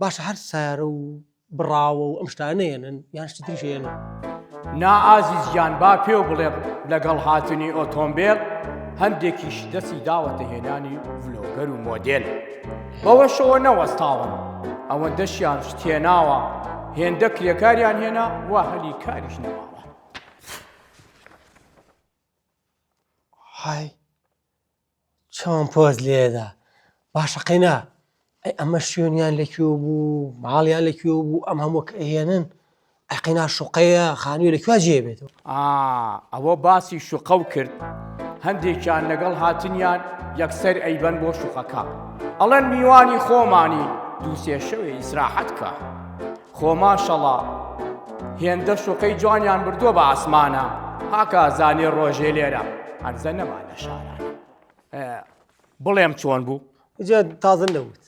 باشە هەر سارە و بڕاوە و ئەم شتانەیەنن یان شتی تریشێنن. نا ئازیزیان با پێو بڵێ لەگەڵ هاتنی ئۆتۆمبیل هەندێکیش دەستی داوەتە هێنانی ڤلۆگەر و مۆدێل بەوەشەوە نەوەستاون ئەوەندەشیان شتێناوە هێندە کرێکاریان هێنا وا هەلی کاریش نەماوە. های چۆن پۆز لێدا باشە قەینا ئەی ئەمە شوێنیان لەکوێ بوو ماڵیان لەکوێ بوو ئەم هەموو کە ئەهێنن ئەی قەینا شوقەیە خانووی لەکوێ جێبێتەوە. ئەوە باسی شوقە و کرد هەندێکیان لەگەڵ هاتنیان یەکسەر ئەیبەن بۆ شوقەکە ئەڵەن میوانی خۆمانی دووسێ شەوێ ئیسراحەت کە خۆ ماشەڵڵا هێندە شوقەی جوانیان بردووە بە ئاسمانە هاکە زانێ ڕۆژێ لێرە هەرزە نەما لە شارانە بڵێم چۆن بوو؟ جا تازە نەوت